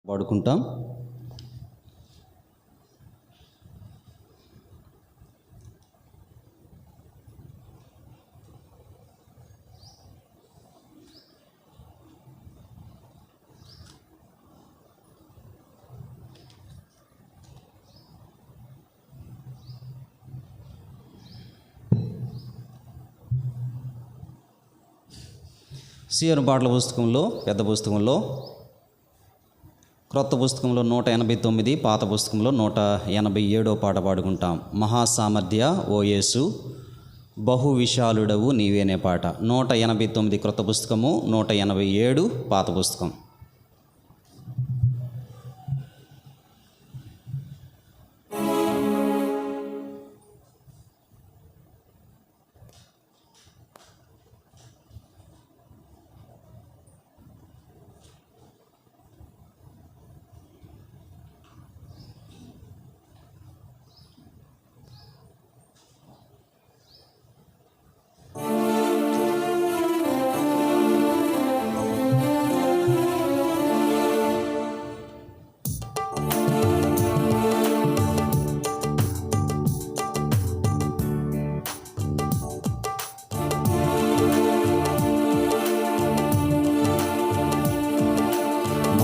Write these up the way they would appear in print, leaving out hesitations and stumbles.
వాడుకుంటాం. సీయోను పాటల పుస్తకంలో, పెద్ద పుస్తకంలో, క్రొత్త పుస్తకంలో 189, పాత పుస్తకంలో 187 పాట పాడుకుంటాం. మహాసామర్థ్య ఓ యేసు బహు విశాలుడవు నీవేనే పాట. 189 క్రొత్త పుస్తకము, 187 పాత పుస్తకం.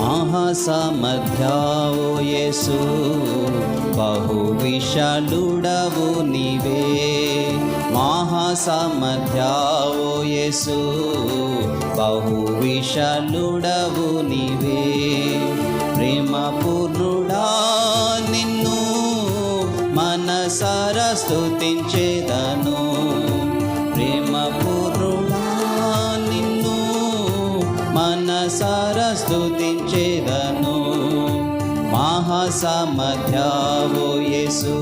మహాసామర్థ్యా ఓ యేసు బహు విశాలుడవు నీవే. మహాసామర్థ్యా ఓ యేసు బహు విశాలుడవు నీవే. ప్రేమపూర్ణుడా నిన్ను మనసారా స్తుతించేదను. ప్రేమపూర్ణుడా నిన్ను మనసారా స్తుతించేదను. మహాసామర్థ్యా ఓ యేసు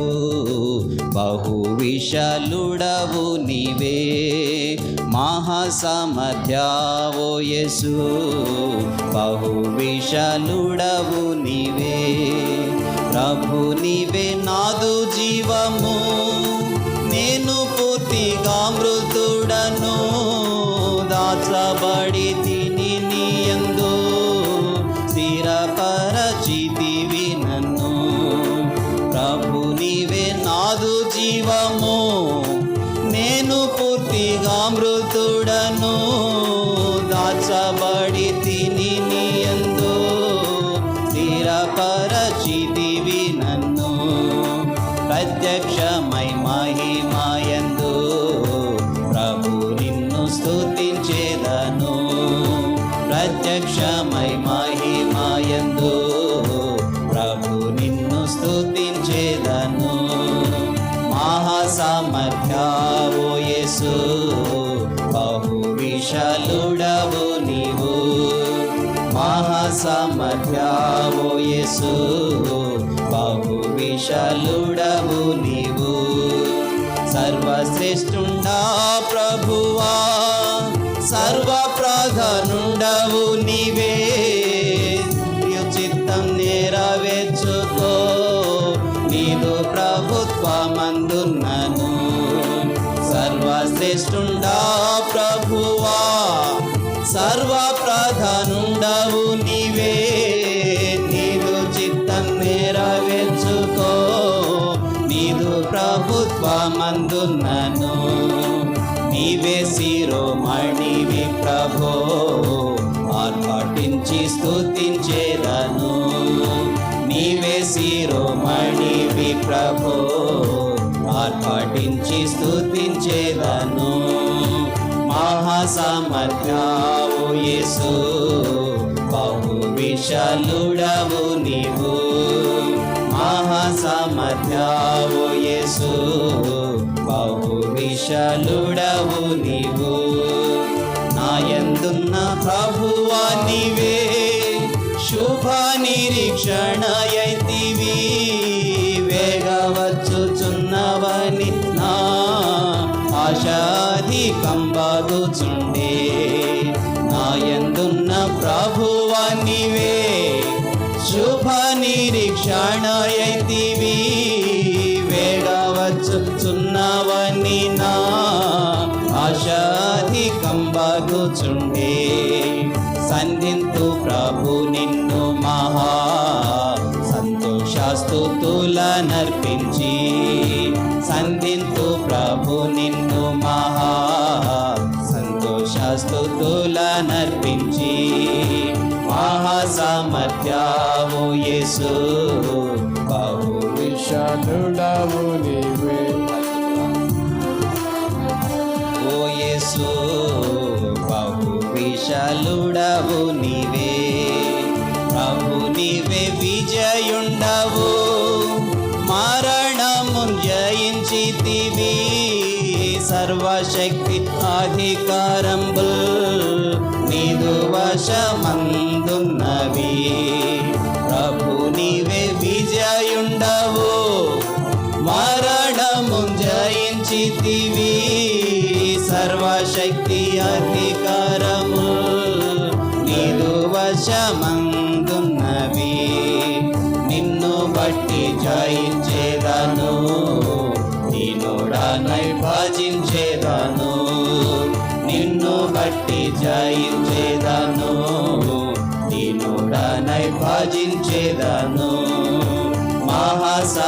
బహు విశాలుడవు నీవే. మహాసామర్థ్యా ఓ యేసు బహు విశాలుడవు నీవే. ప్రభు నీవే నాదు జీవము, నేను పూర్తిగా మృతుడను. దాచబడి తిని నీయందు స్థిరపరచితివి నన్ను. ప్రభు నీవే నాదు జీవము, నేను పూర్తిగా మృతుడను. దాచబడి తిని నీయందు స్థిరపరచితివి నన్ను. ప్రత్యక్షమై మహిమయందు ప్రభు నిన్ను స్తుతించేదను. ప్రత్యక్షమై మహిమయందు ప్రభు నిన్ను స్తుతించేదను. మహాసామర్థ్యా ఓ యేసు బహు విశాలుడవు నీవు. మహాసామర్థ్యా ఓ యేసు బహు విశాలుడవు నీవు. సర్వశ్రేష్ఠుండా ప్రభువా, సర్వ ప్రధానుండవు నీవే. చిత్తం నెరవేర్చుకో, నీదు ప్రభుత్వమందున్నను. సర్వశ్రేష్ఠుండా ప్రభువా, సర్వ ప్రధానుండవు నీవే. నీదు చిత్తం నెరవేర్చుకో, నీదు ప్రభుత్వమందున్నను. నీవే శిరోమణివి ప్రభో, ఆర్భటించి స్తుతించేదను. నీవే శిరోమణివి ప్రభో, ఆర్భటించి స్తుతించేదను. మహాసామర్థ్యా ఓ యేసు బహు విశాలుడవు నీవు. మహాసామర్థ్యా ఓ యేసు బహు విశాలుడవు నీవు. నాయందున్న ప్రభువా నీవే, శుభ నిరీక్షణయైతివి. వేగవచ్చుచున్నవని నా ఆశాధికంబగుచుండే. నాయందున్న ప్రభువా నీవే, శుభ నిరీక్షణయైతివి. వేగవచ్చుచున్నవని నా ఆశాధికంబగుచుండే. సంధింతు ప్రభు నిన్ను మహా స్తుతులనర్పించి సంధింతు ప్రభు నిన్ను మహా సంతోష స్తుతులనర్పించి మహాసామర్థ్యావు యేసు బహు విశాలుడవు నీవే ఓ యేసు బహు విశాలుడవు నీవే ప్రభు నీవే విజయుండవు మరణము జయించితివి సర్వశక్తి అధికారంబుల్ నీదు వశమందున్నవి ప్రభు నీవే విజయుండవు మరణము జయించితివి సర్వశక్తి అధికారము నీదు వశమందున్నవి నిన్ను బట్టి జయించేదను దీనుడనై భజించేదను నిన్ను బట్టి జయించేదను దీనుడనై భజించేదను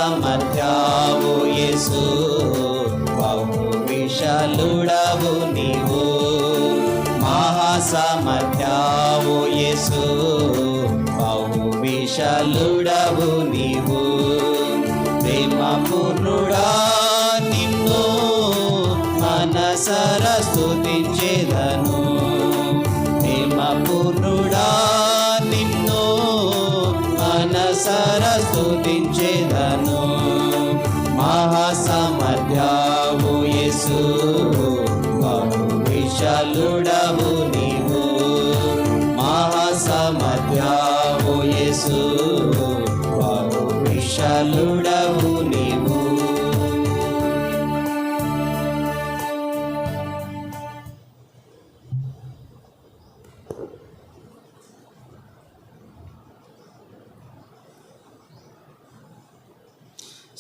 మహాసామర్థ్యావు యేసు బహు విశాలుడవు నీవు మహాసామర్థ్యావు యేసు బహు విశాలుడవు నీవు ప్రేమపూర్ణుడా నిన్ను మనసర స్తుతించేదను ప్రేమపూర్ణుడా నిన్ను మనసర స్తుతించేదను మహాసామర్థ్యావు యేసు బహు విశాలుడవు నీవు మహాసామర్థ్యావు యేసు బహు విశాలుడవు నీవు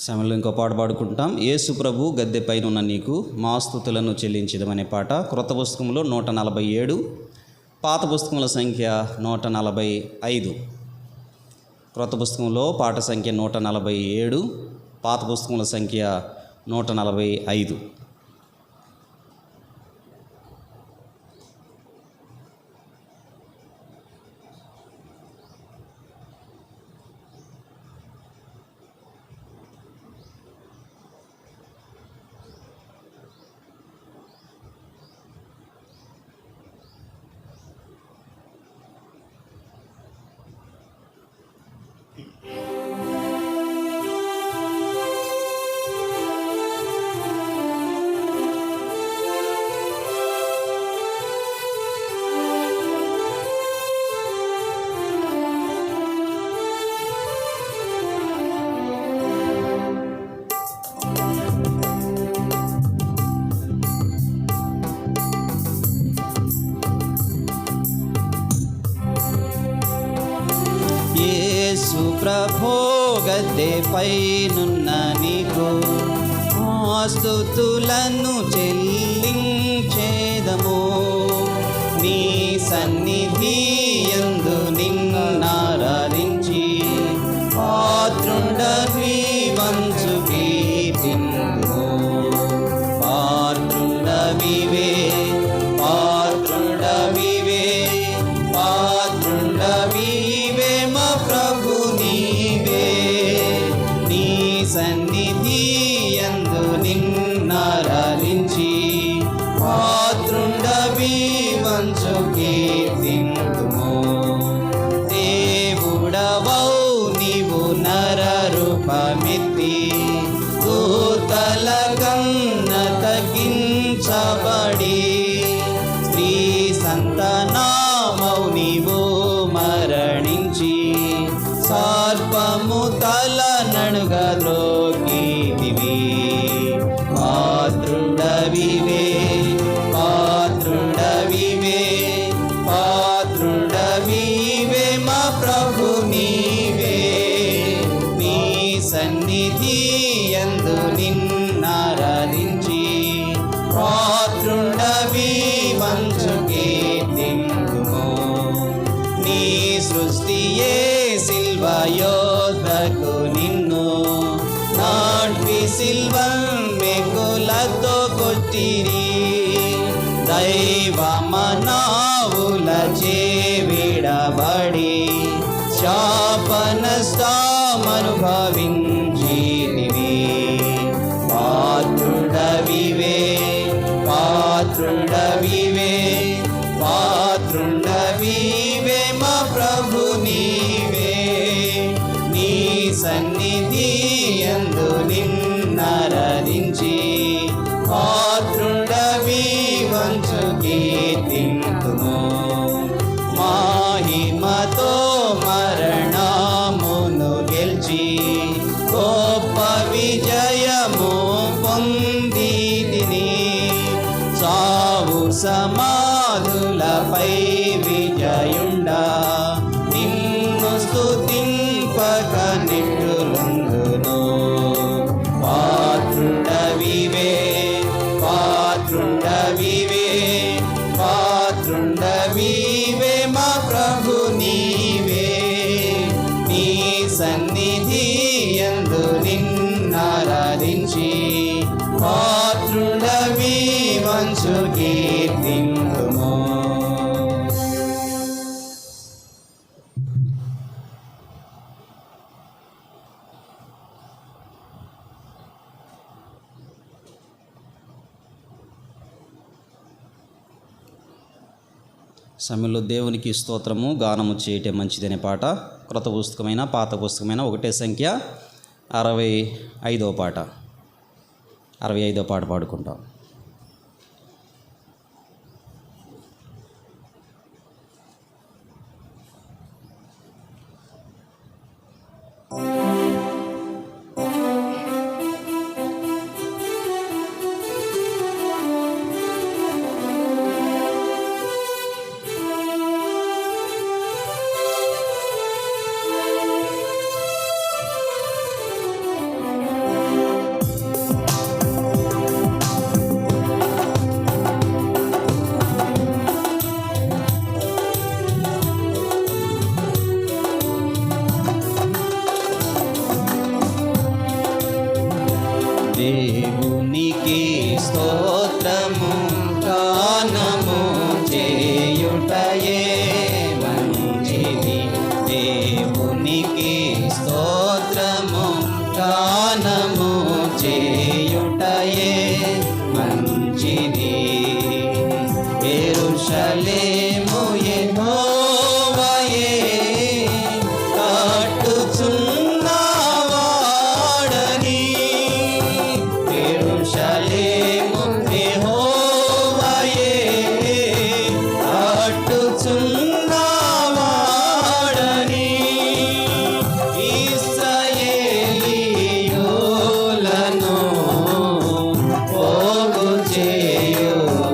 సమయంలో ఇంకో పాట పాడుకుంటాం. యేసు ప్రభు గద్దె పైన ఉన్న నీకు మా స్తుతులను చెల్లించదమనే పాట క్రొత్త పుస్తకంలో 147, పాత పుస్తకముల సంఖ్య 145. క్రొత్త పుస్తకంలో పాట సంఖ్య 147, పాత పుస్తకముల సంఖ్య 145. యేసు ప్రభో గద్దె పైనున్న నీకు మా స్తుతులను చెల్లించేదము నీ సన్నిధి యందు నిన్నారాధించి పాత్రుండవి వంచు కీర్తింతుము పాత్రుండవివే పాత్రుండవివే పాత్రుండవివే మా ప్రభు నీవే నీ సన్నిధి యందు నిన్నారాధించి పాత్రుండవి వంచు కీర్తింతుము దేవుడవౌ నీవు నర రూపమెత్తి దూతల కన్న తగ్గించబడి స్త్రీ సంతానమౌ నీవు మరణించి సర్పము తల నడుగా ద్రోకితివి పాత్రుడవివే పాత్రుడవివే పాత్రుడవివే మా ప్రభు నీవే నీ సన్నిధి యందు నిన్నారాధించి పాత్రుడవి వంచు కీర్తింతుము నీ సృష్టియే శిల్వ యోధకు నిన్ను వల్మెకులతో కొట్టిరి. దైవ మనావులచే విడబడి శాపనష్టమనుభవించితివి. పాత్రుడవివే పాత్రుడవివే పాత్రుడవివే మా ప్రభు నీవే. నీ సన్నిధి యందు నిన్నరదించి పాత్రుడవి వంచు కీర్తింతుము. మహిమతో మరణమును గెలిచి గొప్ప విజయము పొందితిని. సావు సమాధులపై విజయుండా నిన్ను స్తుతింపక నిట్టులుందును. పాత్రుడవివే పాత్రుడవివే పాత్రుడవివే మా ప్రభు నీవే. నీ సన్నిధి యందు నిన్నారాధించి పాత్రుడవి వంచు కీర్తింతుము. సమయంలో దేవునికి స్తోత్రము గానము చేయటం మంచిదనే పాట. క్రొత్త పుస్తకమైన పాత పుస్తకమైన ఒకటే సంఖ్య 65వ పాట. 65వ పాట పాడుకుంటాం. దేవునికి స్తోత్రము గానము చేయుటయే మంచిది. దేవునికి స్తోత్రము గానము చేయుటయే మంచిది. యెరూషలేము యెహోవాయే కట్టుచున్నవాడని. యెరూషలేము యెహోవాయే కట్టుచున్నవాడని. ఇశ్రాయేలీయులను పోగు చేయువాడని.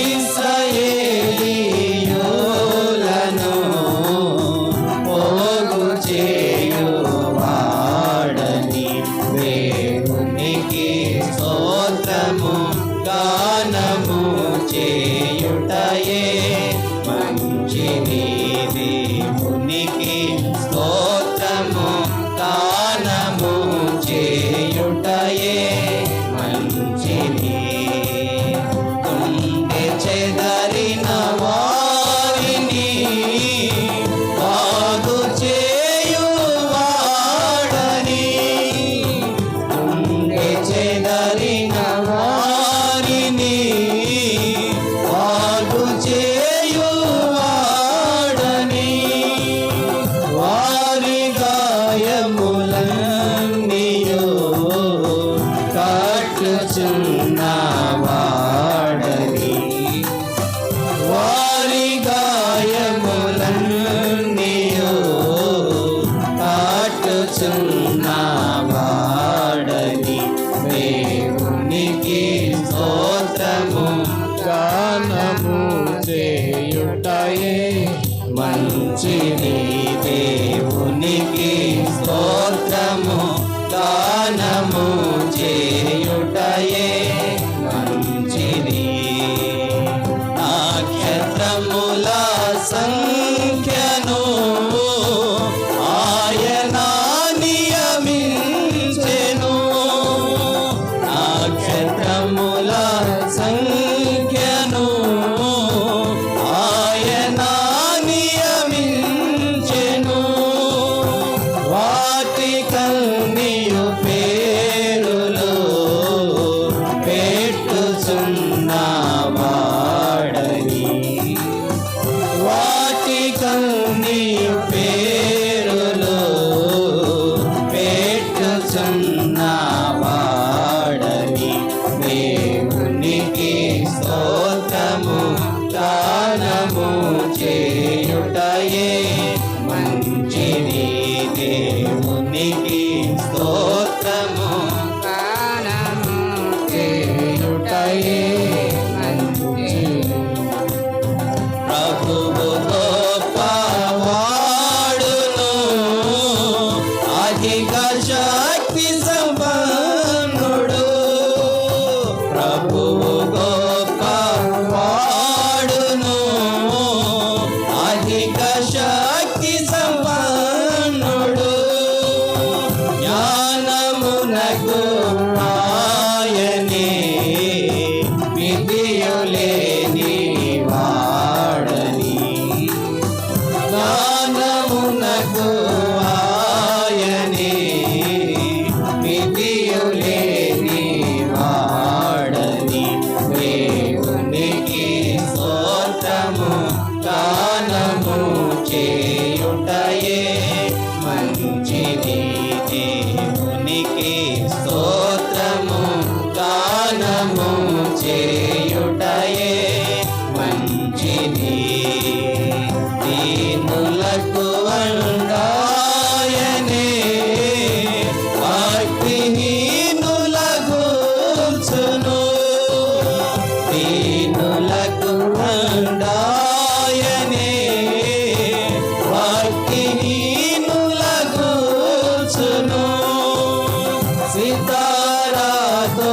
ఇశ్రాయేలీయులను పోగు చేయువాడని. దేవునికి స్తోత్రము గానము చేయుటయే మంచిది. దేవునికి స్తోత్రము గానము చేయుటయే మంచిది. కుండె చెదరిన వారిని బాగు చేయువాడని. కుండె చెదరిన వారిని బాగు చేయువాడని. వారి గాయములన్నీయు కట్టుచున్నవాడని. వారి గాయములన్నీయు కట్టుచున్నవాడని. దేవునికి స్తోత్రము గానము చేయుటయే మంచిది. దేవునికి స్తోత్రము గానము చేయుటయే మంచిది. నక్షత్రముల సంఖ్యను ఆయన నియమించెను. మంచిది దేవునికి స్తోత్రము గానము చేయుటయే మంచిది. ప్రభువు గొప్పవాడును అధిక శక్తి సంపన్నుడు. ప్రభువు గొప్పవాడును అధిక శక్తి సంపన్నుడు. జ్ఞానమునకు ఆయనే మితియులేని వాడని. జ్ఞానమునకు ఆయనే మితియులేని వాడని. దేవునికి స్తోత్రము గానము చేయుటయే మంచిది. దేవునికి స్తోత్రము గానము చేయుటయే మంచిది. దీనులకు అండాయనే భక్తిహీనుల గూర్చును. దీనులకు అండాయనే భక్తిహీనుల గూర్చును. సితారాతో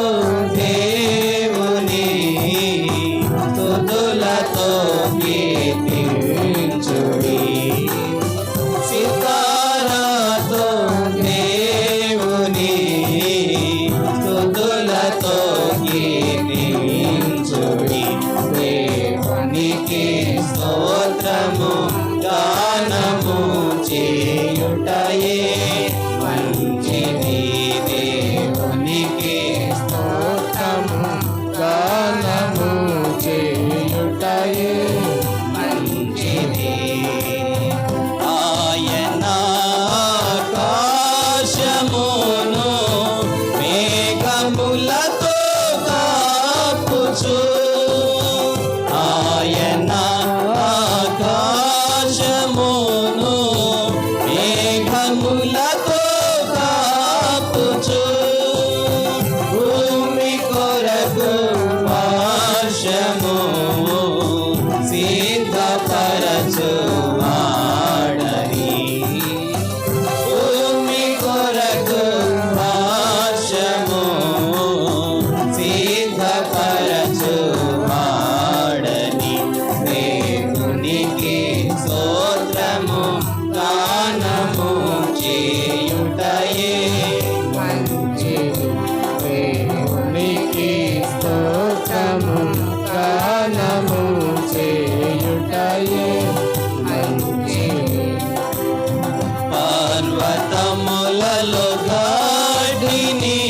దేవుని స్తుతులతో కీర్తించుడి. సితారాతో దేవుని స్తుతులతో కీర్తించుడి. దేవునికి స్తోత్రము గానము చేయుటయే మంచిది. దేవునికి స్తోత్రము గానము చేయుటయే మంచిది. ఆయన ఆకాశమును మేఘములతో కాపుచు. ఆయన ఆకాశమును మేఘములతో కాపుచు. భూమి కొరకు వర్షము సిద్ధపరచువాడని. భూమి కొరకు వర్షము సిద్ధపరచువాడని. దేవునికి స్తోత్రము గానము చేయుటయే మంచిది. దేవునికి స్తోత్రము గానము చేయుటయే మంచిది. పర్వతములలో గాడిని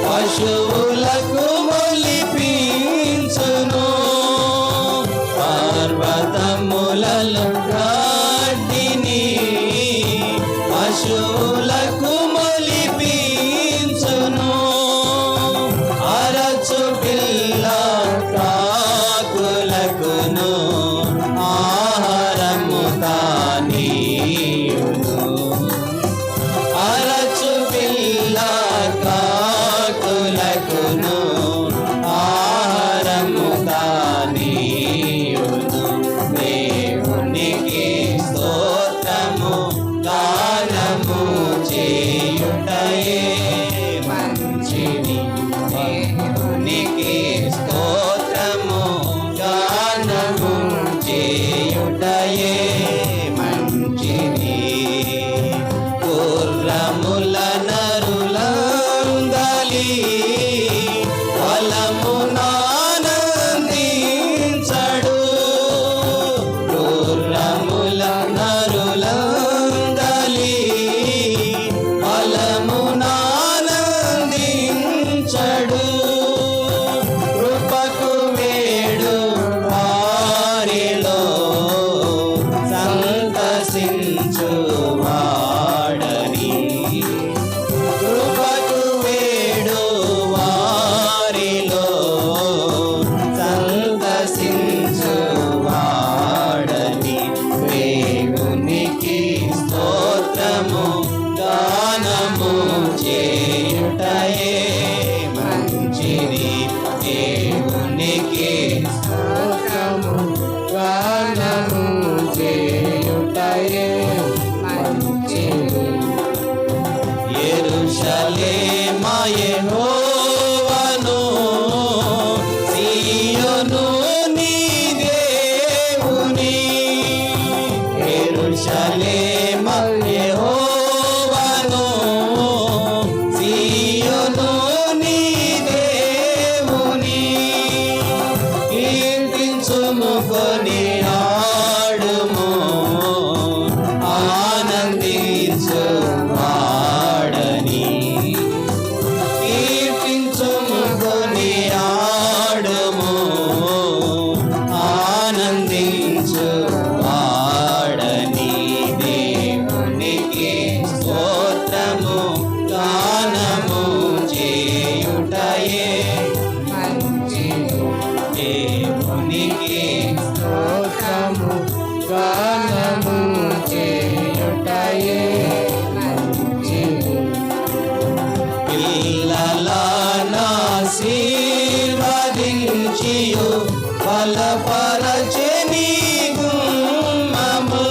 పశువులకు మొలిపించును. పర్వతములలో గాడిని పశువులకు మొలిపించును. అరచు పిల్ల కాకులకును ఆహారము తానీయును. అరచు పిల్ల కాకులకును ఆహారము తానీయును. దేవునికి మంచిది. యెరూషలేమా యెహోవాను, సీయోను నీ దేవుని. యెరూషలేమా యెహోవాను, సీయోను నీ దేవుని. కీర్తించుము కొనియాడుము, ఆనందించు వాడని. కీర్తించుము కొనియాడుము, ఆనందించు వాడని. దేవునికి స్తోత్రము గానము చేయుటయే మంచిది. దేవునికి స్తోత్రము గానము చేయుటయే మంచిది. పిల్లలనాశీర్వదించియు బలపరచెని గుమ్మము.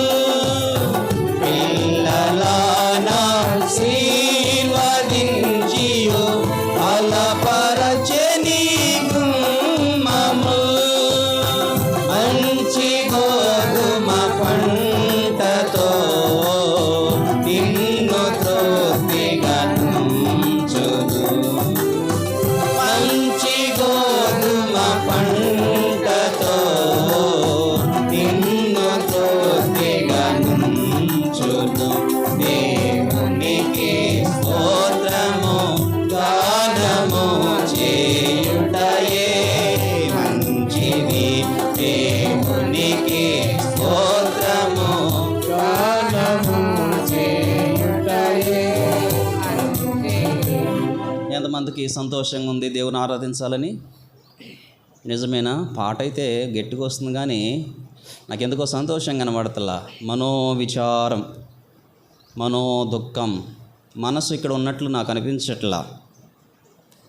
పిల్లలనాశీర్వదించియు బలపరచెని గుమ్మము. మంచి గోధుమ పంటతో నిన్ను తృప్తిగా నుంచును. మంచి గోధుమ పంటతో నిన్ను తృప్తిగా నుంచును. దేవునికి స్తోత్రము గానము చేయుటయే మంచిది. దేవునికి స్తోత్రము. గానము చేయుటయే మంచిది. ఎంతమందికి సంతోషంగా ఉంది దేవుని ఆరాధించాలని? నిజమేనా? పాట అయితే గట్టిగా వస్తుంది కానీ నాకెందుకో సంతోషం కనబడతలా. మనోవిచారం, మనోదుఖం, మనసు ఇక్కడ ఉన్నట్లు నాకు అనిపించట్లా.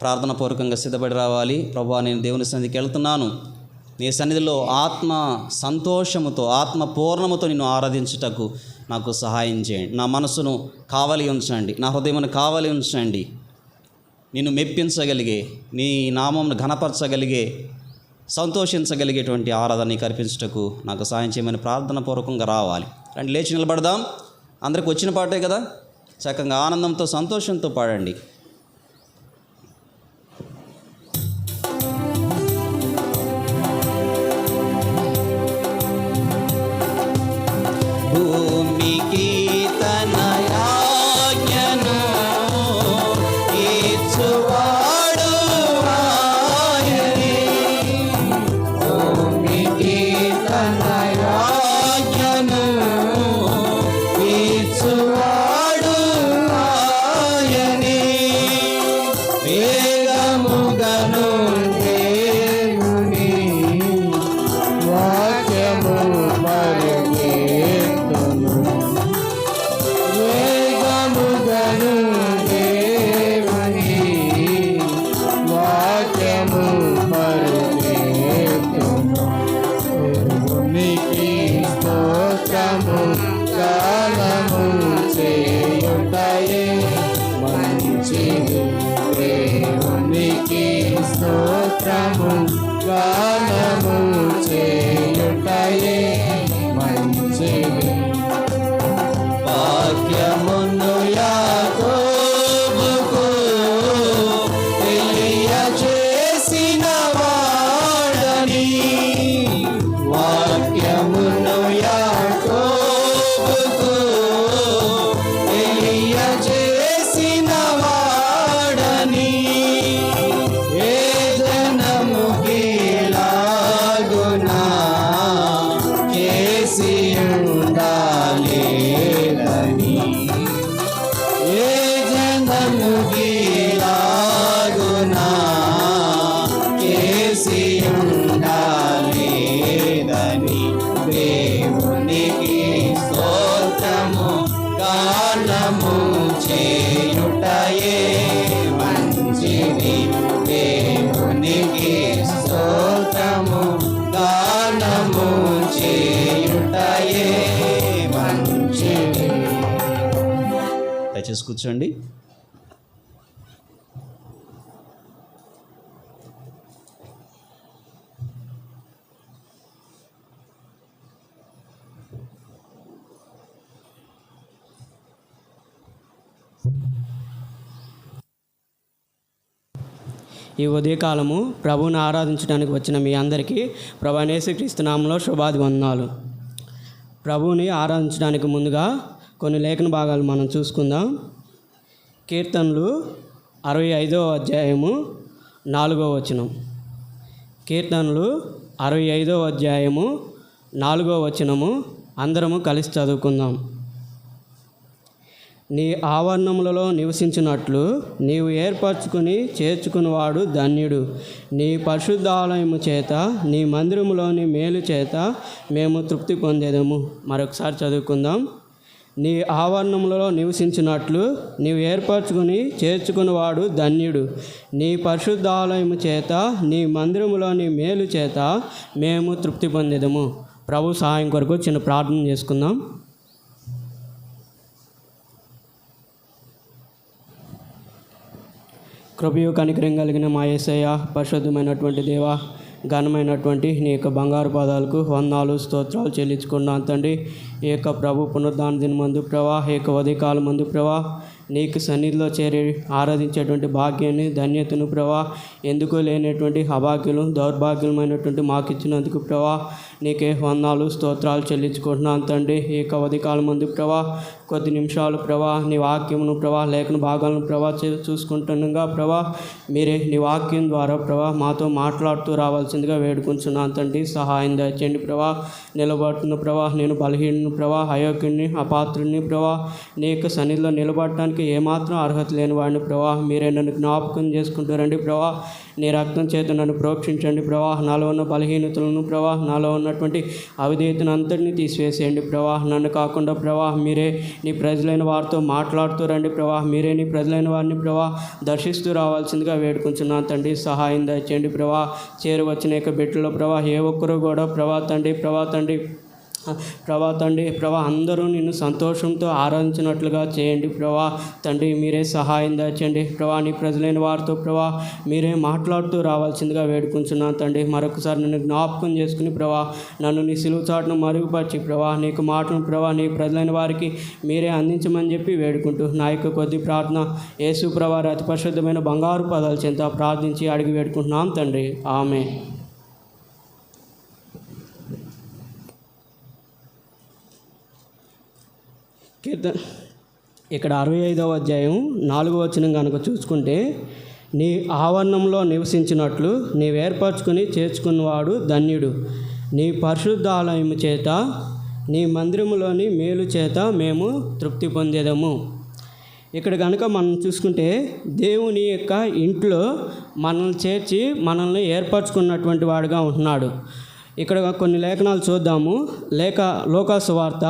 ప్రార్థన పూర్వకంగా సిద్ధపడి రావాలి. ప్రభువా, నేను దేవుని సన్నిధికి వెళ్తున్నాను, నీ సన్నిధిలో ఆత్మ సంతోషముతో, ఆత్మ పూర్ణముతో నిన్ను ఆరాధించుటకు నాకు సహాయం చేయండి. నా మనసును కావలి ఉంచండి, నా హృదయమును కావలి ఉంచండి. నిన్ను మెప్పించగలిగే, నీ నామమును ఘనపరచగలిగే, సంతోషించగలిగేటువంటి ఆరాధన నీకు అర్పించుటకు నాకు సహాయం చేయమని ప్రార్థన పూర్వకంగా రావాలి. రండి, లేచి నిలబడదాం. అందరికి వచ్చిన పాటే కదా, చక్కగా ఆనందంతో సంతోషంతో పాడండి. భూమికి తన యాజ్ఞను ఇచ్చువాడు ఆయనే. భూమికి తన యాజ్ఞను ఇచ్చువాడు ఆయనే. వేగముగను దేవుని వాక్యము పరుగెత్తును. వేగముగను దేవుని వాక్యము పరుగెత్తును. దేవునికి స్తోత్రము గానము చేయుటయే మంచిది. దేవునికి స్తోత్రము గానము చేయుటయే మంచిది. వాక్యమును యాకోబుకు తెలియజేసిన వాడని. వాక్యమును యాకోబుకు తెలియజేసిన వాడని. ఏ జనముకి దయచేసి కూర్చోండి. ఈ ఉదయకాలము ప్రభువుని ఆరాధించడానికి వచ్చిన మీ అందరికీ ప్రభు యేసుక్రీస్తు నామములో శుభాభివందనాలు. ప్రభువుని ఆరాధించడానికి ముందుగా కొన్ని లేఖన భాగాలు మనం చూసుకుందాం. కీర్తనలు 65వ అధ్యాయము 4వ వచనం. కీర్తనలు 65వ అధ్యాయము 4వ వచనము అందరము కలిసి చదువుకుందాం. నీ ఆవరణములలో నివసించినట్లు నీవు ఏర్పరచుకుని చేర్చుకునివాడు ధన్యుడు. నీ పరిశుద్ధాలయము చేత నీ మందిరములోని మేలు చేత మేము తృప్తి పొందేదము. మరొకసారి చదువుకుందాం. నీ ఆవరణములలో నివసించినట్లు నీవు ఏర్పరచుకుని చేర్చుకునివాడు ధన్యుడు. నీ పరిశుద్ధాలయము చేత నీ మందిరములోని మేలు చేత మేము తృప్తి పొందేదము. ప్రభు సహాయం కొరకు చిన్న ప్రార్థన చేసుకుందాం. కృపయు కనికరం కలిగిన మా యేసయ్య, పరిశుద్ధమైనటువంటి దేవ, ఘనమైనటువంటి నీ యొక్క బంగారు పాదాలకు వందనాలు స్తోత్రాలు చెల్లించుకున్నాను తండ్రి. ఈ యొక్క ప్రభు పునరుద్ధాన దినమందు ప్రభా, ఈ యొక్క ఉదయకాలం మందు ప్రభా, నీకు సన్నిధిలో చేరి ఆరాధించేటువంటి భాగ్యాన్ని ధన్యతను ప్రభా, ఎందుకు లేనటువంటి అభాగ్యులు దౌర్భాగ్యమైనటువంటి మాకు ఇచ్చినందుకు ప్రభా నీకే వందనాలు స్తోత్రాలు చెల్లించుకుంటున్నాను తండ్రి. ఈ యొక్క ఉదయకాలం మందు ప్రభా, కొద్ది నిమిషాలు ప్రభా నీ వాక్యమును ప్రభా లేఖన భాగాలను ప్రభా చూసుకుంటుండగా ప్రభా మీరే నీ వాక్యం ద్వారా ప్రభా మాతో మాట్లాడుతూ రావాల్సిందిగా వేడుకుంటున్నాను తండ్రి. సహాయం దయచేయండి ప్రభా. నిలబడుతున్న ప్రభా నేను బలహీనుని ప్రభా, అయోగ్యుని, అపాత్రుని ప్రభా, నీ యొక్క సన్నిధిలో నిలబడటానికి ఏమాత్రం అర్హత లేని వాడిని ప్రభా. మీరే నన్ను జ్ఞాపకం చేసుకుంటారండి ప్రభా. నీ రక్తం చేత నన్ను ప్రోక్షించండి ప్రభా. నాలో ఉన్న బలహీనతలను ప్రభా, నాలో ఉన్నటువంటి అవిధేయతను అంతటినీ తీసివేసేయండి ప్రభా. నన్ను కాకుండా ప్రభా మీరే నీ ప్రజలైన వారితో మాట్లాడుతూ రండి ప్రభా. మీరే నీ ప్రజలైన వారిని ప్రభా దర్శిస్తూ రావాల్సిందిగా వేడుకుంటున్నాను తండ్రి. సహాయం దయచేయండి ప్రభా. చేరువచ్చిన యొక్క బిడ్డలో ప్రభా ఏ ఒక్కరు కూడా ప్రభా తండ్రి అందరూ నిన్ను సంతోషంతో ఆరాధించినట్లుగా చేయండి ప్రభా తండ్రి. మీరే సహాయం దయచేయండి ప్రభా. నీ ప్రజలైన వారితో ప్రభా మీరే మాట్లాడుతూ రావాల్సిందిగా వేడుకుంటున్నాను తండ్రి. మరొకసారి నన్ను జ్ఞాపకం చేసుకుని ప్రభా నన్ను నీ సిలువ చాటును మరుగుపరిచి ప్రభా నీకు మాటను ప్రభా నీ ప్రజలైన వారికి మీరే అందించమని చెప్పి వేడుకుంటూ నా యొక్క కొద్ది ప్రార్థన యేసు ప్రభా అతి పరిశుద్ధమైన బంగారు పదాలు చెంత ప్రార్థించి అడిగి వేడుకుంటున్నాం తండ్రి. ఆమేన్. ఇక్కడ 65వ అధ్యాయం 4వ వచనం కనుక చూసుకుంటే, నీ ఆవరణంలో నివసించినట్లు నీవు ఏర్పరచుకుని చేర్చుకున్నవాడు ధన్యుడు. నీ పరిశుద్ధాలయము చేత నీ మందిరములోని మేలు చేత మేము తృప్తి పొందేదము. ఇక్కడ కనుక మనం చూసుకుంటే దేవుని యొక్క ఇంట్లో మనల్ని చేర్చి మనల్ని ఏర్పరచుకున్నటువంటి వాడుగా ఉంటున్నాడు. ఇక్కడ కొన్ని లేఖనాలు చూద్దాము. లూకా సువార్త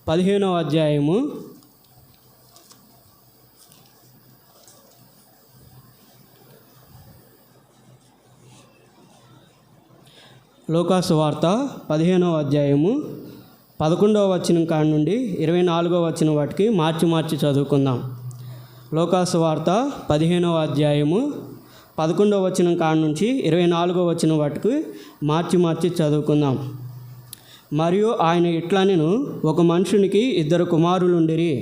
15వ అధ్యాయము 15వ అధ్యాయము 11వ వచనం కాడి నుండి 24వ వచనం వాటికి మార్చి చదువుకుందాం. లూకా సువార్త 15వ అధ్యాయము 11వ వచనం కాడి నుంచి 24వ వచనం వాటికి మార్చి చదువుకుందాం. మరియు ఆయన ఇట్లనెను, ఒక మనుషునికి 2 కుమారులుండిరి.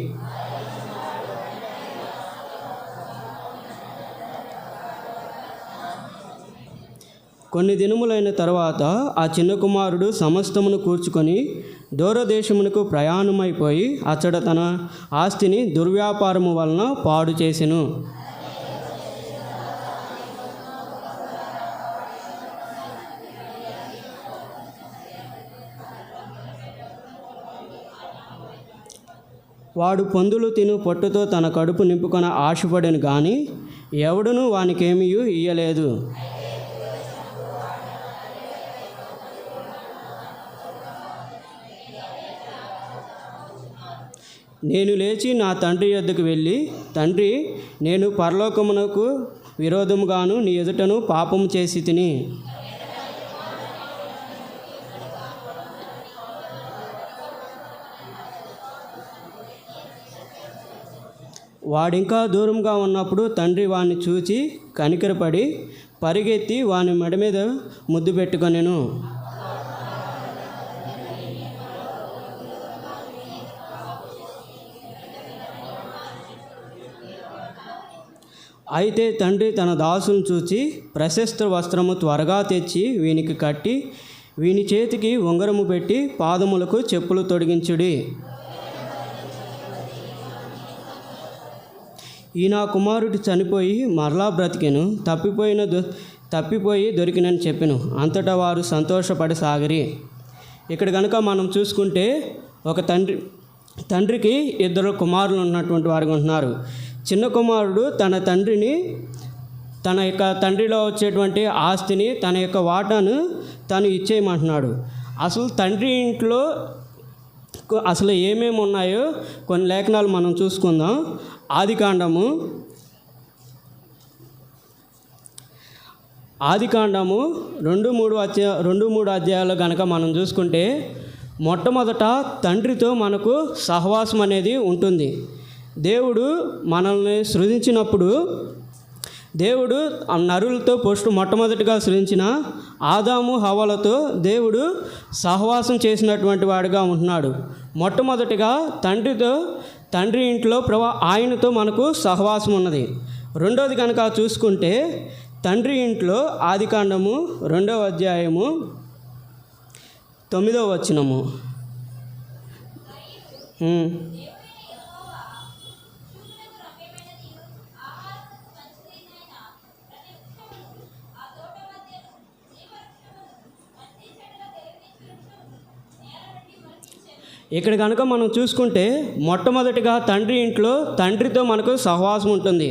కొన్ని దినములైన తర్వాత ఆ చిన్న కుమారుడు సమస్తమును కూర్చుకొని దూరదేశమునకు ప్రయాణమైపోయి అచ్చట తన ఆస్తిని దుర్వ్యాపారము వలన పాడు చేసెను. వాడు పొందులు తిను పొట్టుతో తన కడుపు నింపుకొని ఆశపడను కానీ ఎవడునూ వానికేమీ ఇయ్యలేదు. నేను లేచి నా తండ్రి యొద్దకు వెళ్ళి, తండ్రి, నేను పరలోకమునకు విరోధముగాను నీ ఎదుటను పాపము చేసి తిని వాడింకా దూరంగా ఉన్నప్పుడు తండ్రి వాడిని చూచి కనికరపడి పరిగెత్తి వాని మెడ మీద ముద్దు పెట్టుకొనెను. అయితే తండ్రి తన దాసును చూచి ప్రశస్త వస్త్రము త్వరగా తెచ్చి వీనికి కట్టి వీని చేతికి ఉంగరము పెట్టి పాదములకు చెప్పులు తొడిగించుడి. ఈ నా కుమారుడు చనిపోయి మరలా బ్రతికెను, తప్పిపోయి దొరికినని చెప్పెను. అంతటా వారు సంతోషపడి సాగిరి. ఇక్కడ కనుక మనం చూసుకుంటే ఒక తండ్రికి 2 కుమారులు ఉన్నటువంటి వారు ఉంటున్నారు. చిన్న కుమారుడు తన తండ్రిని తన యొక్క తండ్రిలో వచ్చేటువంటి ఆస్తిని తన యొక్క వాటాను తను ఇచ్చేయమంటున్నాడు. అసలు తండ్రి ఇంట్లో అసలు ఏమేమి ఉన్నాయో కొన్ని లేఖనాలు మనం చూసుకుందాం. ఆదికాండము 2-3 అధ్యాయాలు కనుక మనం చూసుకుంటే మొట్టమొదట తండ్రితో మనకు సహవాసం అనేది ఉంటుంది. దేవుడు మనల్ని సృజించినప్పుడు దేవుడు నరులతో మొట్టమొదటిగా సృజించిన ఆదాము హవ్వలతో దేవుడు సహవాసం చేసినటువంటి వాడిగా ఉంటున్నాడు. మొట్టమొదటిగా తండ్రి ఇంట్లో ఆయనతో మనకు సహవాసం ఉన్నది. రెండోది కనుక చూసుకుంటే తండ్రి ఇంట్లో ఆదికాండము 2వ అధ్యాయము 9వ వచనము. ఇక్కడ కనుక మనం చూసుకుంటే మొట్టమొదటిగా తండ్రి ఇంట్లో తండ్రితో మనకు సహవాసం ఉంటుంది.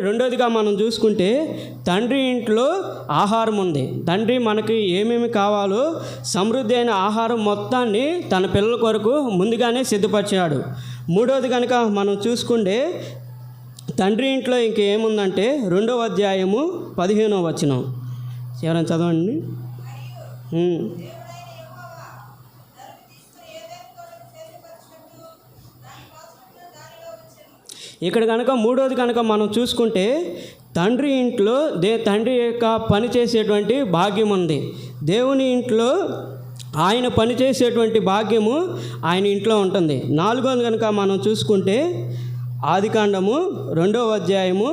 రెండోదిగా మనం చూసుకుంటే తండ్రి ఇంట్లో ఆహారం ఉంది. తండ్రి మనకి ఏమేమి కావాలో సమృద్ధి అయిన ఆహారం మొత్తాన్ని తన పిల్లల కొరకు ముందుగానే సిద్ధపరిచాడు. మూడోది కనుక మనం చూసుకుంటే తండ్రి ఇంట్లో ఇంకేముందంటే 2వ అధ్యాయము 15వ వచనం. ఎవరైనా చదవండి. ఇక్కడ కనుక మూడోది కనుక మనం చూసుకుంటే తండ్రి ఇంట్లో తండ్రి యొక్క పని చేసేటువంటి భాగ్యం ఉంది. దేవుని ఇంట్లో ఆయన పని చేసేటువంటి భాగ్యము ఆయన ఇంట్లో ఉంటుంది. 4వది కనుక మనం చూసుకుంటే ఆదికాండము 2వ అధ్యాయము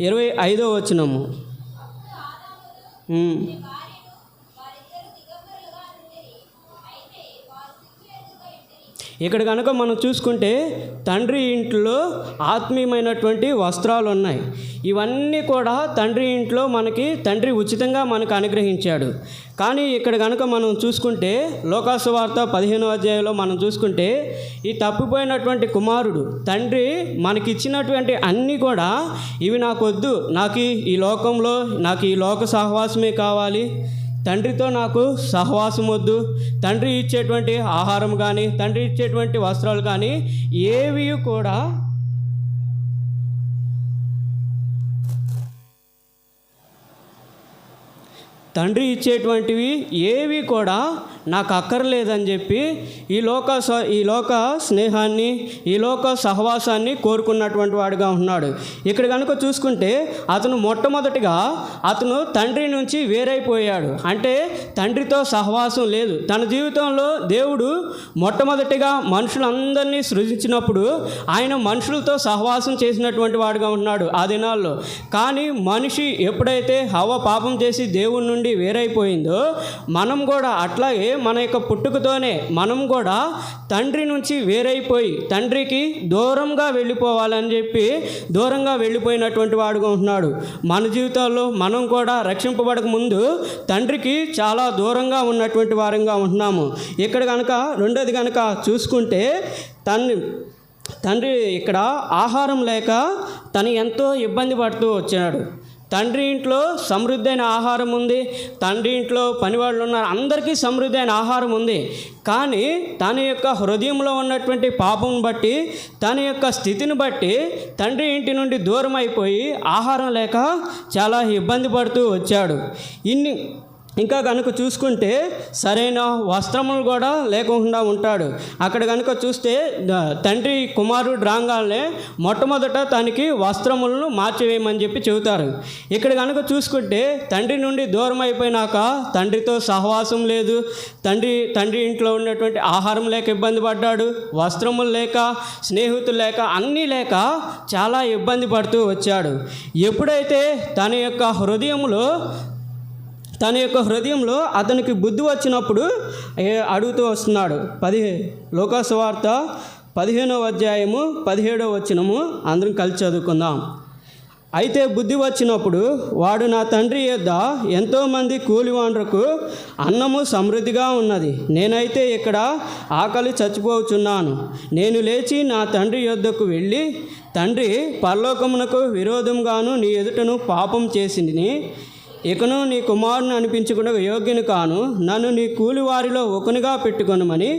25వ వచనము. ఇక్కడ కనుక మనం చూసుకుంటే తండ్రి ఇంట్లో ఆత్మీయమైనటువంటి వస్త్రాలు ఉన్నాయి. ఇవన్నీ కూడా తండ్రి ఇంట్లో తండ్రి ఉచితంగా మనకు అనుగ్రహించాడు. కానీ ఇక్కడ కనుక మనం చూసుకుంటే లోకాసువార్త 15వ అధ్యాయంలో మనం చూసుకుంటే ఈ తప్పిపోయినటువంటి కుమారుడు తండ్రి మనకిచ్చినటువంటి అన్నీ కూడా ఇవి నాకు వద్దు, నాకు ఈ లోక సహవాసమే కావాలి, తండ్రితో నాకు సహవాసం వద్దు, తండ్రి ఇచ్చేటువంటి ఆహారం కానీ తండ్రి ఇచ్చేటువంటి వస్త్రాలు కానీ ఏవి కూడా తండ్రి ఇచ్చేటువంటివి ఏవి కూడా నాకు అక్కర్లేదని చెప్పి ఈ లోక స్నేహాన్ని ఈ లోక సహవాసాన్ని కోరుకున్నటువంటి వాడిగా ఉన్నాడు. ఇక్కడ కనుక చూసుకుంటే మొట్టమొదటిగా అతను తండ్రి నుంచి వేరైపోయాడు. అంటే తండ్రితో సహవాసం లేదు. తన జీవితంలో దేవుడు మొట్టమొదటిగా మనుషులందరినీ సృజించినప్పుడు ఆయన మనుషులతో సహవాసం చేసినటువంటి వాడిగా ఉన్నాడు ఆ దినాల్లో. కానీ మనిషి ఎప్పుడైతే హవ్వ పాపం చేసి దేవుడి నుండి వేరైపోయిందో మనం కూడా అట్లాగే మన యొక్క పుట్టుకతోనే మనం కూడా తండ్రి నుంచి వేరైపోయి తండ్రికి దూరంగా వెళ్ళిపోవాలని చెప్పి దూరంగా వెళ్ళిపోయినటువంటి వాడుగా ఉంటున్నాడు. మన జీవితాల్లో మనం కూడా రక్షింపబడక ముందు తండ్రికి చాలా దూరంగా ఉన్నటువంటి వారంగా ఉంటున్నాము. ఇక్కడ కనుక రెండోది కనుక చూసుకుంటే తండ్రి ఇక్కడ ఆహారం లేక తను ఎంతో ఇబ్బంది పడుతూ వచ్చాడు. తండ్రి ఇంట్లో సమృద్ధైన ఆహారం ఉంది, తండ్రి ఇంట్లో పనివాళ్ళు ఉన్నారు, అందరికీ సమృద్ధైన ఆహారం ఉంది. కానీ తన యొక్క హృదయంలో ఉన్నటువంటి పాపం బట్టి తన యొక్క స్థితిని బట్టి తండ్రి ఇంటి నుండి దూరం అయిపోయి ఆహారం లేక చాలా ఇబ్బంది పడుతూ వచ్చాడు. ఇంకా కనుక చూసుకుంటే సరైన వస్త్రములు కూడా లేకుండా ఉంటాడు. అక్కడ కనుక చూస్తే తండ్రి కుమారుడు రాగానే మొట్టమొదట తనకి వస్త్రములను మార్చివేయమని చెప్పి చెబుతారు. ఇక్కడ కనుక చూసుకుంటే తండ్రి నుండి దూరం అయిపోయినాక తండ్రితో సహవాసం లేదు, తండ్రి ఇంట్లో ఉన్నటువంటి ఆహారం లేక ఇబ్బంది పడ్డాడు, వస్త్రములు లేక, స్నేహితులు లేక, అన్నీ లేక చాలా ఇబ్బంది పడుతూ వచ్చాడు. ఎప్పుడైతే తన యొక్క హృదయంలో అతనికి బుద్ధి వచ్చినప్పుడు అడుగుతూ వస్తున్నాడు. లూకాసు వార్త 15వ అధ్యాయము 17వ వచనము అందరం కలిసి చదువుకుందాం. అయితే బుద్ధి వచ్చినప్పుడు వాడు, నా తండ్రి యొద్ద ఎంతోమంది కూలివాండ్రకు అన్నము సమృద్ధిగా ఉన్నది, నేనైతే ఇక్కడ ఆకలి చచ్చిపోచున్నాను. నేను లేచి నా తండ్రి యొద్దకు వెళ్ళి, తండ్రి, పరలోకమునకు విరోధంగాను నీ ఎదుటను పాపం చేసింది, ఇకను నీ కుమారుని అనిపించకుండా యోగ్యుని కాను, నన్ను నీ కూలివారిలో ఒకనిగా పెట్టుకొనమని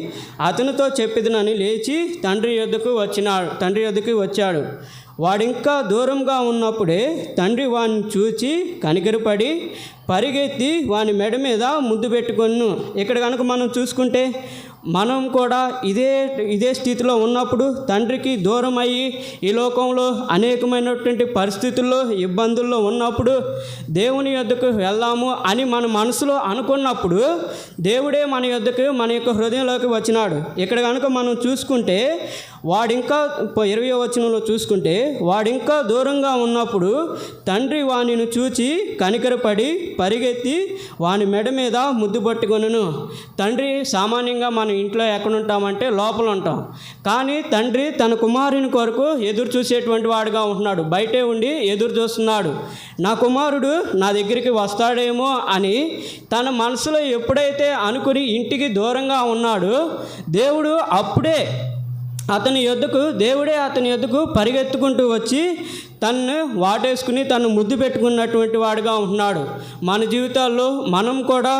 అతనితో చెప్పిదనని లేచి తండ్రి యొద్దకు వచ్చాడు. వాడింకా దూరంగా ఉన్నప్పుడే తండ్రి వాడిని చూచి కనికరపడి పరిగెత్తి వాని మెడ మీద ముద్దు పెట్టుకొను. ఇక్కడ కనుక మనం చూసుకుంటే మనం కూడా ఇదే స్థితిలో ఉన్నప్పుడు, తండ్రికి దూరం అయ్యి ఈ లోకంలో అనేకమైనటువంటి పరిస్థితుల్లో ఇబ్బందుల్లో ఉన్నప్పుడు దేవుని యొద్దకు వెళ్దాము అని మన మనసులో అనుకున్నప్పుడు దేవుడే మన యొద్దకు, మన యొక్క హృదయంలోకి వచ్చినాడు. ఇక్కడ కనుక మనం చూసుకుంటే వాడింకా 20వ వచనంలో చూసుకుంటే వాడింకా దూరంగా ఉన్నప్పుడు తండ్రి వానిని చూచి కనికరపడి పరిగెత్తి వాని మెడ మీద ముద్దు పట్టుకొనును. తండ్రి సామాన్యంగా మనం ఇంట్లో ఎక్కడ ఉంటామంటే లోపల ఉంటాం, కానీ తండ్రి తన కుమారుని కొరకు ఎదురు చూసేటువంటి వాడుగా ఉంటున్నాడు. బయటే ఉండి ఎదురు చూస్తున్నాడు. నా కుమారుడు నా దగ్గరికి వస్తాడేమో అని తన మనసులో ఎప్పుడైతే అనుకుని ఇంటికి దూరంగా ఉన్నాడో దేవుడే అతని యొద్దకు పరిగెత్తుకుంటూ వచ్చి తన్ను వాటేసుకుని తను ముద్దు పెట్టుకున్నటువంటి వాడుగా ఉంటున్నాడు. మన జీవితాల్లో మనం కూడా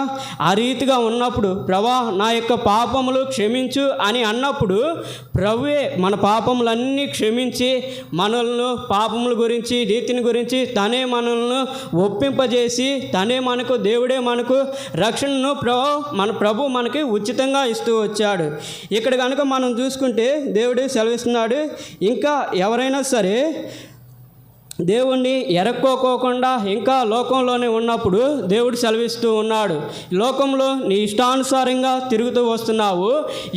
ఆ రీతిగా ఉన్నప్పుడు, ప్రభా నా యొక్క పాపములు క్షమించు అని అన్నప్పుడు ప్రభువే మన పాపములన్నీ క్షమించి మనల్ని పాపముల గురించి, రీతిని గురించి తనే మనల్ని ఒప్పింపజేసి దేవుడే మనకు రక్షణను మన ప్రభు మనకి ఉచితంగా ఇస్తూ వచ్చాడు. ఇక్కడ కనుక మనం చూసుకుంటే దేవుడే సెలవిస్తున్నాడు. ఇంకా ఎవరైనా సరే దేవుణ్ణి ఎరక్కోకోకుండా ఇంకా లోకంలోనే ఉన్నప్పుడు దేవుడు సెలవిస్తూ ఉన్నాడు, లోకంలో నీ ఇష్టానుసారంగా తిరుగుతూ వస్తున్నావు,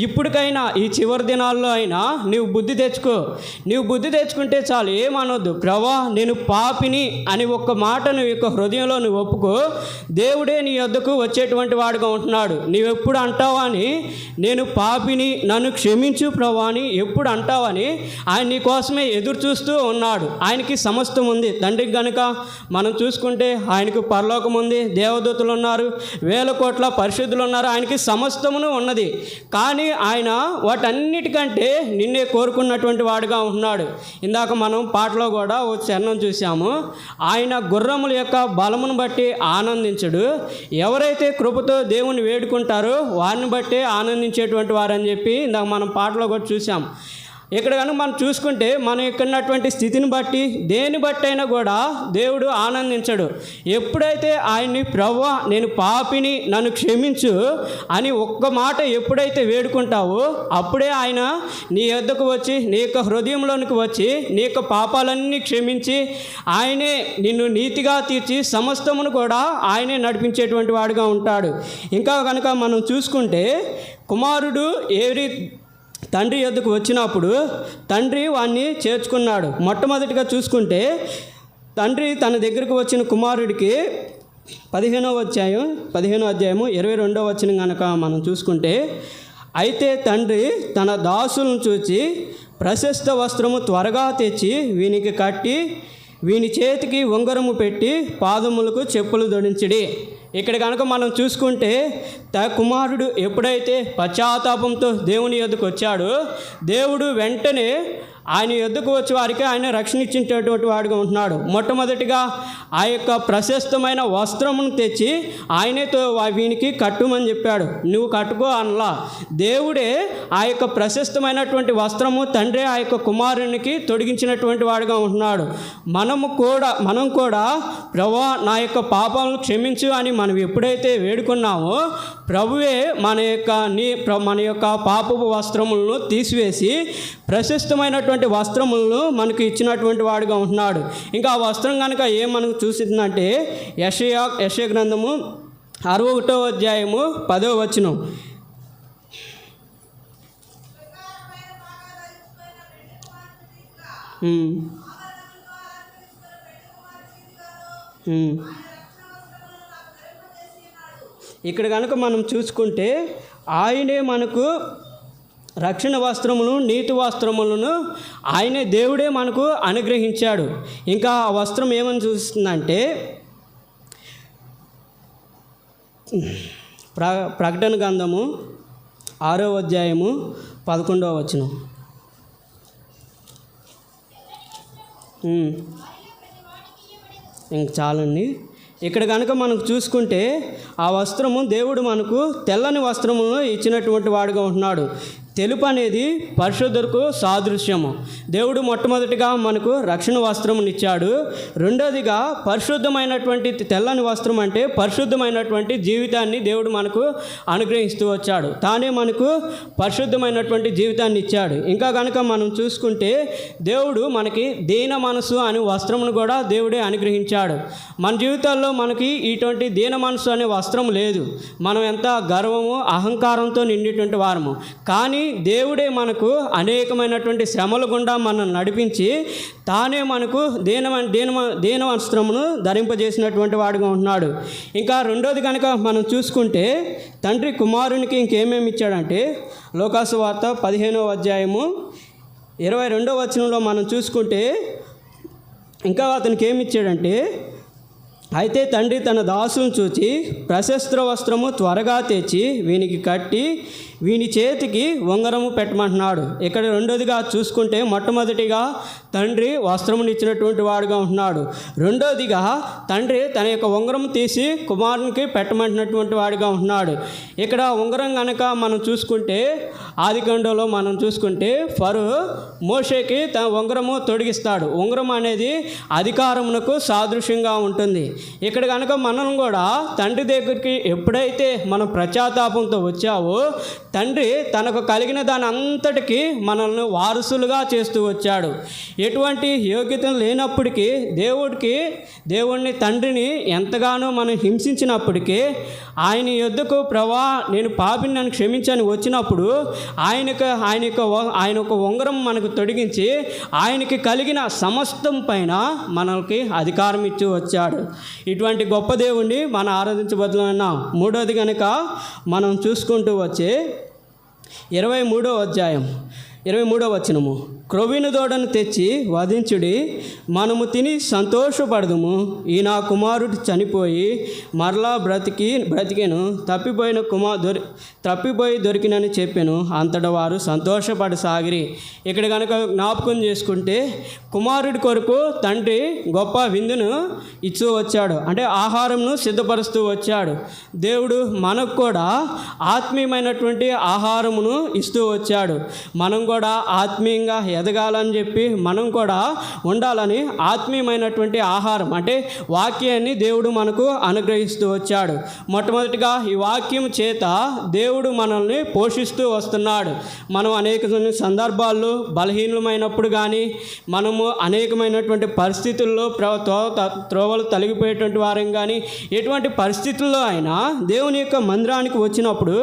ఇప్పటికైనా ఈ చివరి దినాల్లో అయినా నీవు బుద్ధి తెచ్చుకుంటే చాలు, ఏమనొద్దు, ప్రభా నేను పాపిని అని ఒక్క మాట నువ్వు యొక్క హృదయంలో నువ్వు ఒప్పుకో, దేవుడే నీ యొద్దకు వచ్చేటువంటి వాడుగా ఉంటున్నాడు. నీవెప్పుడు అంటావని, నేను పాపిని నన్ను క్షమించు ప్రభా అని ఎప్పుడు అంటావని ఆయన నీ కోసమే ఎదురు చూస్తూ ఉన్నాడు. ఆయనకి సమస్తం ఉంది. తండ్రికి గనుక మనం చూసుకుంటే ఆయనకు పరలోకం ఉంది, దేవదూతలు ఉన్నారు, 1000 కోట్ల పరిశుద్ధులు ఉన్నారు, ఆయనకి సమస్తమును ఉన్నది. కానీ ఆయన వాటన్నిటికంటే నిన్నే కోరుకున్నటువంటి వాడుగా ఉన్నాడు. ఇందాక మనం పాటలో కూడా ఓ చరణం చూసాము, ఆయన గుర్రముల యొక్క బలమును బట్టి ఆనందించడు, ఎవరైతే కృపతో దేవుని వేడుకుంటారో వారిని బట్టే ఆనందించేటువంటి వారని చెప్పి ఇందాక మనం పాటలో కూడా చూసాం. ఇక్కడ కనుక మనం చూసుకుంటే మనం ఇక్కడున్నటువంటి స్థితిని బట్టి దేని బట్టి అయినా కూడా దేవుడు ఆనందించడు. ఎప్పుడైతే ఆయన్ని ప్రభువా నేను పాపిని నన్ను క్షమించు అని ఒక్క మాట ఎప్పుడైతే వేడుకుంటావో అప్పుడే ఆయన నీ యొద్దకు వచ్చి నీ యొక్క హృదయంలోనికి వచ్చి నీ యొక్క పాపాలన్నీ క్షమించి ఆయనే నిన్ను నీతిగా తీర్చి సమస్తమును కూడా ఆయనే నడిపించేటువంటి వాడుగా ఉంటాడు. ఇంకా కనుక మనం చూసుకుంటే కుమారుడు తండ్రి యొద్దకు వచ్చినప్పుడు తండ్రి వాణ్ణి చేర్చుకున్నాడు. మొట్టమొదటిగా చూసుకుంటే తండ్రి తన దగ్గరకు వచ్చిన కుమారుడికి 15వ అధ్యాయము 22వ వచనం కనుక మనం చూసుకుంటే, అయితే తండ్రి తన దాసులను చూచి ప్రశస్త వస్త్రము త్వరగా తెచ్చి వీనికి కట్టి వీని చేతికి ఉంగరము పెట్టి పాదములకు చెప్పులు ధరించిడి. ఇక్కడ కనుక మనం చూసుకుంటే కుమారుడు ఎప్పుడైతే పశ్చాత్తాపంతో దేవుని యొద్దకు వచ్చాడో దేవుడు వెంటనే ఆయన యొద్దకు వచ్చే వారికి ఆయన రక్షణ ఇచ్చేటటువంటి వాడుగా ఉంటున్నాడు. మొట్టమొదటిగా ఆ యొక్క ప్రశస్తమైన వస్త్రమును తెచ్చి ఆయనతో వీనికి కట్టుమని చెప్పాడు. నువ్వు కట్టుకో అనలా, దేవుడే ఆ యొక్క ప్రశస్తమైనటువంటి వస్త్రము తండ్రి ఆ యొక్క కుమారునికి తొడిగించినటువంటి వాడుగా ఉంటున్నాడు. మనం కూడా ప్రభువా నా యొక్క పాపాలను క్షమించు అని మనం ఎప్పుడైతే వేడుకున్నామో ప్రభువే మన యొక్క పాపపు వస్త్రములను తీసివేసి ప్రశస్తమైనటువంటి వస్త్రములను మనకు ఇచ్చినటువంటి వాడుగా ఉంటున్నాడు. ఇంకా ఆ వస్త్రం కనుక ఏం మనకు చూసిందంటే యెషయా గ్రంథము 61వ అధ్యాయము 10వ వచనం. ఇక్కడ కనుక మనం చూసుకుంటే ఆయనే మనకు రక్షణ వస్త్రమును నీతి వస్త్రములను ఆయనే దేవుడే మనకు అనుగ్రహించాడు. ఇంకా ఆ వస్త్రం ఏమని చూస్తుందంటే ప్రకటన గ్రంథము 6వ అధ్యాయము 11వ వచనం. ఇంక చాలండి. ఇక్కడ కనుక మనకు చూసుకుంటే ఆ వస్త్రము దేవుడు మనకు తెల్లని వస్త్రములను ఇచ్చినటువంటి వాడుగా ఉంటున్నాడు. తెలుపు అనేది పరిశుద్ధులకు సాదృశ్యము. దేవుడు మొట్టమొదటిగా మనకు రక్షణ వస్త్రమును ఇచ్చాడు. రెండోదిగా పరిశుద్ధమైనటువంటి తెల్లని వస్త్రం అంటే పరిశుద్ధమైనటువంటి జీవితాన్ని దేవుడు మనకు అనుగ్రహిస్తూ వచ్చాడు. తానే మనకు పరిశుద్ధమైనటువంటి జీవితాన్ని ఇచ్చాడు. ఇంకా కనుక మనం చూసుకుంటే దేవుడు మనకి దీన మనసు అనే వస్త్రమును కూడా దేవుడే అనుగ్రహించాడు. మన జీవితాల్లో మనకి ఇటువంటి దీన మనసు అనే వస్త్రం లేదు. మనం ఎంత గర్వము అహంకారంతో నిండేటువంటి వారము. కానీ దేవుడే మనకు అనేకమైనటువంటి శ్రమల గుండా మనం నడిపించి తానే మనకు దీన వస్త్రమును ధరింపజేసినటువంటి వాడుగా ఉంటున్నాడు. ఇంకా రెండోది కనుక మనం చూసుకుంటే తండ్రి కుమారునికి ఇంకేమేమి ఇచ్చాడంటే లోకాసు వార్త 15వ అధ్యాయము 22వ వచనంలో మనం చూసుకుంటే ఇంకా అతనికి ఏమి ఇచ్చాడంటే, అయితే తండ్రి తన దాసును చూచి ప్రశస్త్ర వస్త్రము త్వరగా తెచ్చి వీనికి కట్టి వీని చేతికి ఉంగరము పెట్టమంటున్నాడు. ఇక్కడ రెండోదిగా చూసుకుంటే మొట్టమొదటిగా తండ్రి వస్త్రమును ఇచ్చినటువంటి వాడుగా ఉంటున్నాడు. రెండోదిగా తండ్రి తన యొక్క ఉంగరం తీసి కుమారునికి పెట్టమంటున్నటువంటి వాడుగా ఉంటున్నాడు. ఇక్కడ ఉంగరం కనుక మనం చూసుకుంటే ఆదికాండంలో మనం చూసుకుంటే ఫరో మోషేకి తన ఉంగరము తొడిగిస్తాడు. ఉంగరం అనేది అధికారమునకు సాదృశ్యంగా ఉంటుంది. ఇక్కడ కనుక మనం కూడా తండ్రి దగ్గరికి ఎప్పుడైతే మనం పశ్చాత్తాపంతో వచ్చావో తండ్రి తనకు కలిగిన దాని అంతటికీ మనల్ని వారసులుగా చేస్తూ వచ్చాడు. ఎటువంటి యోగ్యత లేనప్పటికీ దేవుడిని తండ్రిని ఎంతగానో మనం హింసించినప్పటికీ ఆయన యొద్దకు ప్రభా నేను పాపిని నన్ను క్షమించని వచ్చినప్పుడు ఆయన ఒక ఉంగరం మనకు తొడిగించి ఆయనకి కలిగిన సమస్తం పైన మనకి అధికారం ఇచ్చి వచ్చాడు. ఇటువంటి గొప్ప దేవుణ్ణి మనం ఆరాధించబోతున్నాం. మూడోది కనుక మనం చూసుకుంటూ వచ్చే 23వ అధ్యాయం 23వ వచనము. క్రొవ్విన దూడను తెచ్చి వధించుడి, మనము తిని సంతోషపడదుము. ఈ నా కుమారుడు చనిపోయి మరలా బ్రతికెను, తప్పిపోయి దొరికినని చెప్పాను. అంతటా వారు సంతోషపడసాగిరి. ఇక్కడ కనుక జ్ఞాపకం చేసుకుంటే కుమారుడి కొరకు తండ్రి గొప్ప విందును ఇస్తూ వచ్చాడు, అంటే ఆహారంను సిద్ధపరుస్తూ వచ్చాడు. దేవుడు మనకు కూడా ఆత్మీయమైనటువంటి ఆహారమును ఇస్తూ వచ్చాడు. మనం కూడా ఆత్మీయంగా ఎదగాలని చెప్పి మనం కూడా ఉండాలని ఆత్మీయమైనటువంటి ఆహారం అంటే వాక్యాన్ని దేవుడు మనకు అనుగ్రహిస్తూ వచ్చాడు. మొట్టమొదటిగా ఈ వాక్యం చేత దేవుడు మనల్ని పోషిస్తూ వస్తున్నాడు. మనం అనేక సందర్భాల్లో బలహీనమైనప్పుడు కానీ మనము అనేకమైనటువంటి పరిస్థితుల్లో త్రోవలు తొలగిపోయేటువంటి వారం కానీ ఎటువంటి పరిస్థితుల్లో అయినా దేవుని యొక్క మందిరానికి వచ్చినప్పుడు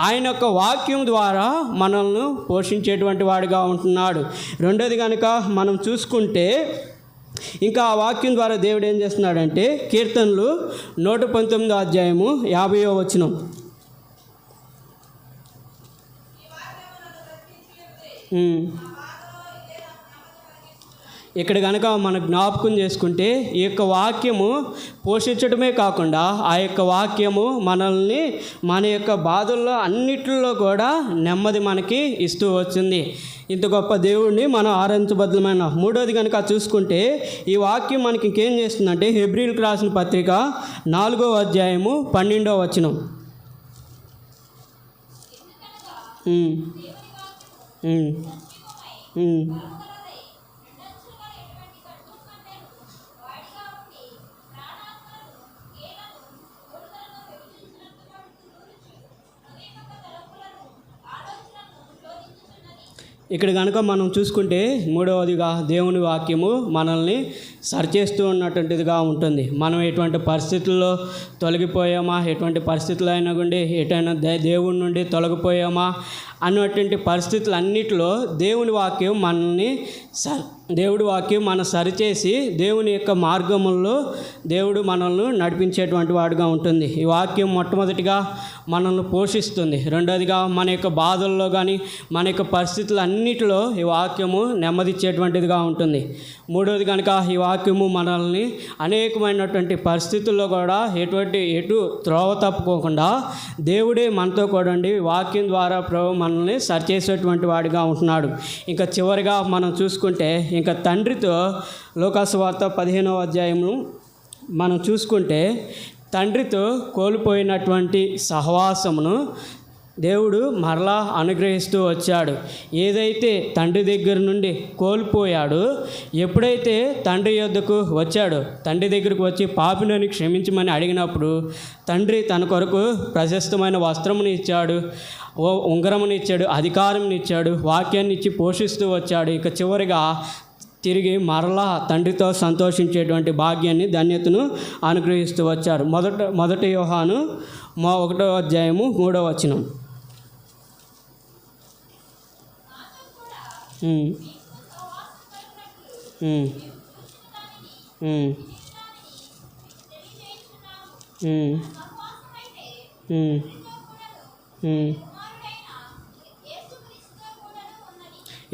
ఆయన యొక్క వాక్యం ద్వారా మనల్ని పోషించేటువంటి వాడిగా ఉంటున్నాడు. రెండోది కనుక మనం చూసుకుంటే ఇంకా ఆ వాక్యం ద్వారా దేవుడు ఏం చేస్తున్నాడంటే కీర్తనలు 119వ అధ్యాయము 50వ వచనం. ఇక్కడ కనుక మనం జ్ఞాపకం చేసుకుంటే ఈ యొక్క వాక్యము పోషించడమే కాకుండా ఆ యొక్క వాక్యము మనల్ని మన యొక్క బాధల్లో అన్నిటిలో కూడా నెమ్మది మనకి ఇస్తూ వచ్చింది. ఇంత గొప్ప దేవుడిని మనం ఆరాధించబద్దమైన. మూడోది కనుక చూసుకుంటే ఈ వాక్యం మనకి ఇంకేం చేస్తుందంటే హెబ్రీయులకు రాసిన పత్రిక 4వ అధ్యాయము 12వ వచనం. ఇక్కడ కనుక మనం చూసుకుంటే మూడవదిగా దేవుని వాక్యము మనల్ని సరిచేస్తూ ఉన్నటువంటిదిగా ఉంటుంది. మనం ఎటువంటి పరిస్థితుల్లో తొలగిపోయామా, ఎటువంటి పరిస్థితులు అయినా గుండి ఎటైనా దేవుని నుండి తొలగిపోయామా అన్నటువంటి పరిస్థితులన్నిటిలో దేవుని వాక్యం మనల్ని దేవుడి వాక్యం మనం సరిచేసి దేవుని యొక్క మార్గముల్లో దేవుడు మనల్ని నడిపించేటువంటి వాడుగా ఉంటుంది. ఈ వాక్యం మొట్టమొదటిగా మనల్ని పోషిస్తుంది. రెండోదిగా మన యొక్క బాధల్లో కానీ మన యొక్క పరిస్థితులన్నిటిలో ఈ వాక్యము నెమ్మదిచ్చేటువంటిదిగా ఉంటుంది. మూడోది కనుక ఈ వాక్యము మనల్ని అనేకమైనటువంటి పరిస్థితుల్లో కూడా ఎటు త్రోవ తప్పుకోకుండా దేవుడే మనతో కూడా వాక్యం ద్వారా ప్రభు మనల్ని సరిచేసేటువంటి వాడిగా ఉంటున్నాడు. ఇంకా చివరిగా మనం చూసుకుంటే ఇంకా తండ్రితో లోకాసువార్త 15వ అధ్యాయము మనం చూసుకుంటే తండ్రితో కోల్పోయినటువంటి సహవాసమును దేవుడు మరలా అనుగ్రహిస్తూ వచ్చాడు. ఏదైతే తండ్రి దగ్గర నుండి కోల్పోయాడో, ఎప్పుడైతే తండ్రి యొద్దకు వచ్చాడో, తండ్రి దగ్గరకు వచ్చి పాపినని క్షమించమని అడిగినప్పుడు తండ్రి తన కొరకు ప్రశస్తమైన వస్త్రముని ఇచ్చాడు, ఉంగరముని ఇచ్చాడు, అధికారంని ఇచ్చాడు, వాక్యాన్ని ఇచ్చి పోషిస్తూ వచ్చాడు. ఇక చివరిగా తిరిగి మరలా తండ్రితో సంతోషించేటువంటి భాగ్యాన్ని ధన్యతను అనుగ్రహిస్తూ వచ్చారు. మొదటి యోహాను 1వ అధ్యాయము 3వ వచనం.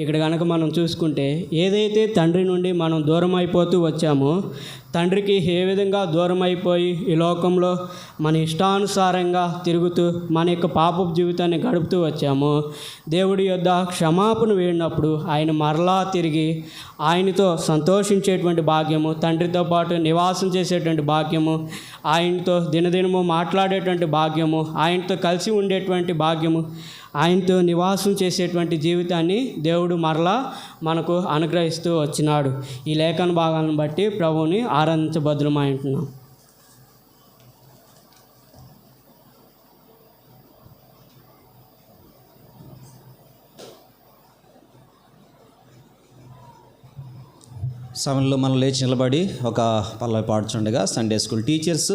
ఇక్కడ కనుక మనం చూసుకుంటే ఏదైతే తండ్రి నుండి మనం దూరం అయిపోతూ వచ్చామో, తండ్రికి ఏ విధంగా దూరం అయిపోయి ఈ లోకంలో మన ఇష్టానుసారంగా తిరుగుతూ మన యొక్క పాపపు జీవితాన్ని గడుపుతూ వచ్చామో, దేవుడి యొద్ద క్షమాపణ వేడినప్పుడు ఆయన మరలా తిరిగి ఆయనతో సంతోషించేటువంటి భాగ్యము, తండ్రితో పాటు నివాసం చేసేటువంటి భాగ్యము, ఆయనతో దినదినము మాట్లాడేటువంటి భాగ్యము, ఆయనతో కలిసి ఉండేటువంటి భాగ్యము, ఆయనతో నివాసం చేసేటువంటి జీవితాన్ని దేవుడు మరలా మనకు అనుగ్రహిస్తూ వచ్చినాడు. ఈ లేఖన భాగాలను బట్టి ప్రభువుని ఆరాధించబద్దులమై ఉంటున్నాం. సమయంలో మనం లేచి నిలబడి ఒక పల్లవి పాడుచుండగా సండే స్కూల్ టీచర్స్